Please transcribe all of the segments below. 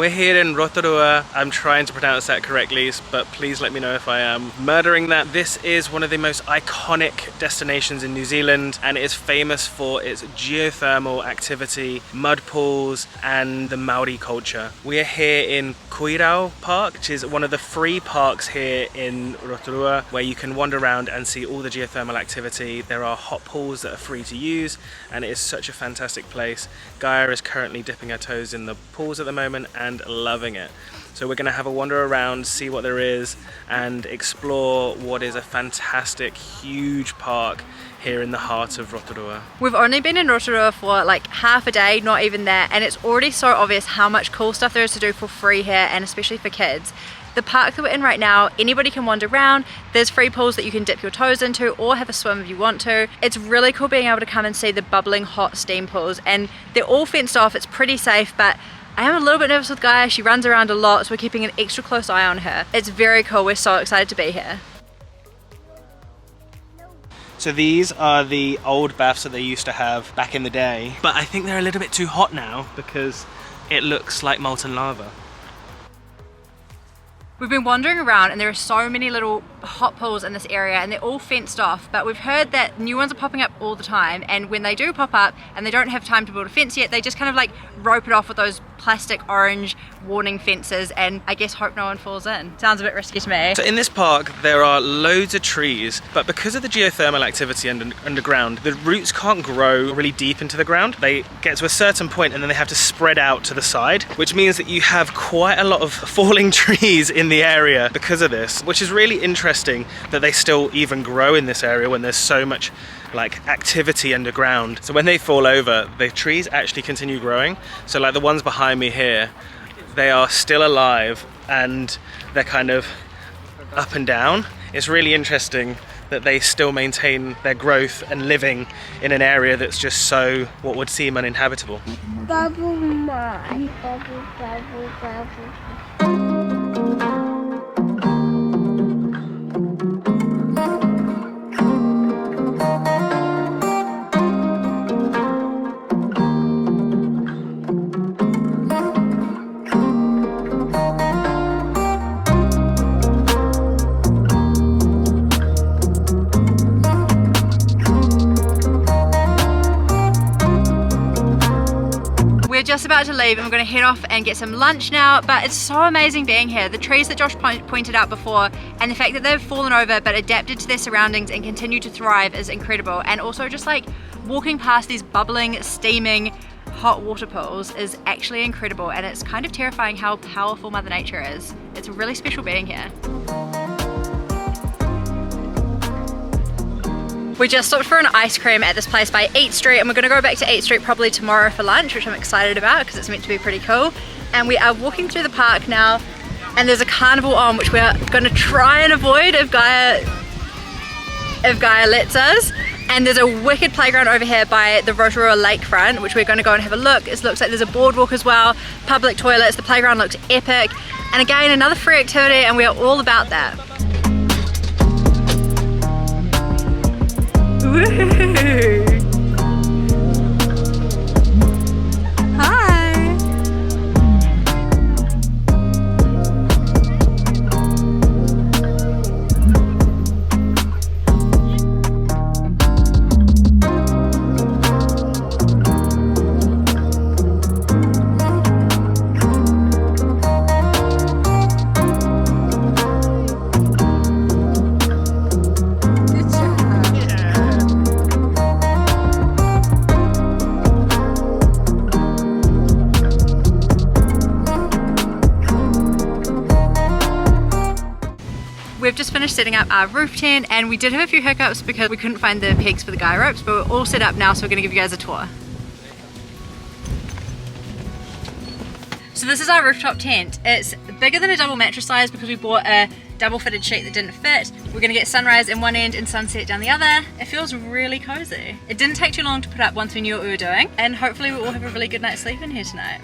We're here in Rotorua. I'm trying to pronounce that correctly, but please let me know if I am murdering that. This is one of the most iconic destinations in New Zealand, and it is famous for its geothermal activity, mud pools, and the Maori culture. We are here in Koirau Park, which is one of the free parks here in Rotorua, where you can wander around and see all the geothermal activity. There are hot pools that are free to use, and it is such a fantastic place. Gaia is currently dipping her toes in the pools at the moment and loving it. So we're going to have a wander around, see what there is, and explore what is a fantastic, huge park here in the heart of Rotorua. We've only been in Rotorua for like half a day, not even that, and it's already so obvious how much cool stuff there is to do for free here, and especially for kids. The park that we're in right now, anybody can wander around. There's free pools that you can dip your toes into or have a swim if you want to. It's really cool being able to come and see the bubbling hot steam pools, and they're all fenced off. It's pretty safe, but I am a little bit nervous with Gaia. She runs around a lot, so we're keeping an extra close eye on her. It's very cool. We're so excited to be here. So these are the old baths that they used to have back in the day, but I think they're a little bit too hot now because it looks like molten lava. We've been wandering around and there are so many little hot pools in this area and they're all fenced off, but we've heard that new ones are popping up all the time, and when they do pop up and they don't have time to build a fence yet, they just kind of like rope it off with those plastic orange warning fences and I guess hope no one falls in. Sounds a bit risky to me. So in this park there are loads of trees, but because of the geothermal activity underground, the roots can't grow really deep into the ground. They get to a certain point and then they have to spread out to the side, which means that you have quite a lot of falling trees in the area because of this, which is really interesting that they still even grow in this area when there's so much like activity underground. So when they fall over, the trees actually continue growing. So like the ones behind me here, they are still alive and they're kind of up and down. It's really interesting that they still maintain their growth and living in an area that's just so, what would seem uninhabitable. Bubble my bubble, bubble, bubble. Just about to leave and we're going to head off and get some lunch now, but it's so amazing being here. The trees that Josh pointed out before and the fact that they've fallen over but adapted to their surroundings and continue to thrive is incredible. And also just like walking past these bubbling, steaming hot water pools is actually incredible, and it's kind of terrifying how powerful Mother Nature is. It's really special being here. We just stopped for an ice cream at this place by Eat Street, and we're going to go back to Eat Street probably tomorrow for lunch, which I'm excited about because it's meant to be pretty cool. And we are walking through the park now, and there's a carnival on which we're going to try and avoid if Gaia lets us. And there's a wicked playground over here by the Rotorua lakefront, which we're going to go and have a look. It looks like there's a boardwalk as well, public toilets, the playground looks epic. And again, another free activity, and we are all about that. Woohoo! Hi! We've just finished setting up our roof tent, and we did have a few hiccups because we couldn't find the pegs for the guy ropes, but we're all set up now, so we're going to give you guys a tour. So this is our rooftop tent. It's bigger than a double mattress size because we bought a double fitted sheet that didn't fit. We're going to get sunrise in one end and sunset down the other. It feels really cozy. It didn't take too long to put up once we knew what we were doing, and hopefully we'll all have a really good night's sleep in here tonight.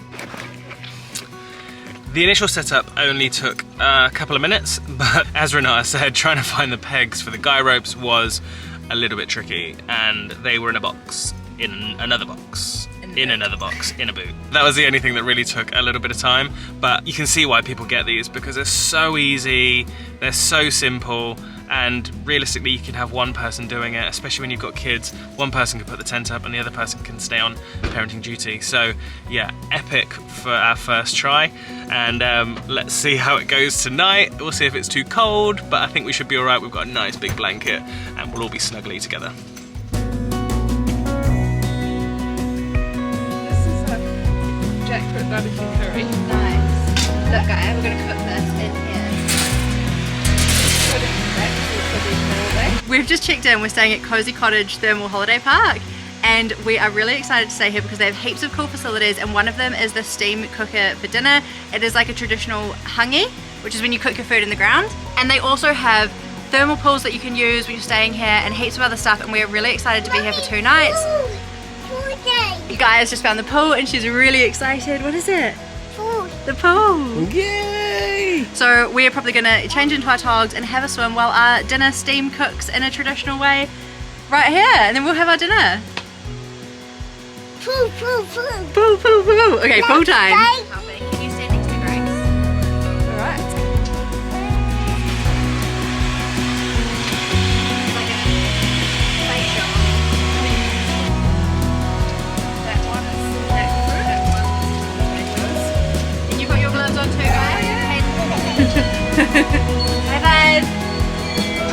The initial setup only took a couple of minutes, but as Renata said, trying to find the pegs for the guy ropes was a little bit tricky, and they were in a box, in another box. In in another box, in a boot. That was the only thing that really took a little bit of time, but you can see why people get these, because they're so easy, they're so simple, and realistically you can have one person doing it, especially when you've got kids. One person can put the tent up and the other person can stay on parenting duty. So yeah, epic for our first try, and let's see how it goes tonight. We'll see if it's too cold, but I think we should be alright. We've got a nice big blanket and we'll all be snugly together. This is a jackfruit barbecue curry. Nice. Look guys, we're gonna cook this in here. We've just checked in, we're staying at Cozy Cottage Thermal Holiday Park, and we are really excited to stay here because they have heaps of cool facilities, and one of them is the steam cooker for dinner. It is like a traditional hangi, which is when you cook your food in the ground, and they also have thermal pools that you can use when you're staying here and heaps of other stuff, and we're really excited to be here for 2 nights. Gaia's just found the pool and she's really excited. What is it? Pool. The pool! Yay! So we're probably gonna change into our togs and have a swim while our dinner steam cooks in a traditional way right here, and then we'll have our dinner. Pool, pool, pool. Pool, pool, pool. Okay, pool time. Stay. Can you stand next to me, Grace? Alright. That one is that fruit. And you've got your gloves on too, guys. High five!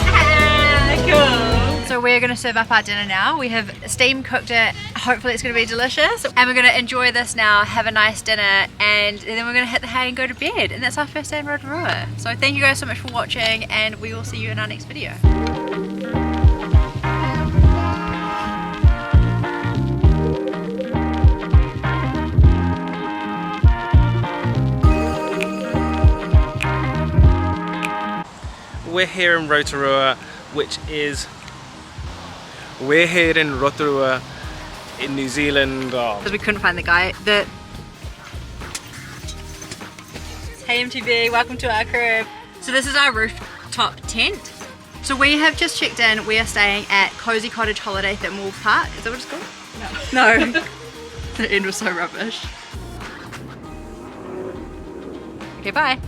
Ah, cool! So we're going to serve up our dinner now. We have steam cooked it. Hopefully it's going to be delicious. And we're going to enjoy this now, have a nice dinner, and then we're going to hit the hay and go to bed. And that's our first day in Rotorua. So thank you guys so much for watching, and we will see you in our next video. We're here in Rotorua, we're here in Rotorua in New Zealand. Because we couldn't find the guy. Hey MTV, welcome to our crib. So this is our rooftop tent. So we have just checked in. We are staying at Cozy Cottage Holiday Thermal Park. Is that what it's called? No. No. The end was so rubbish. Okay, bye.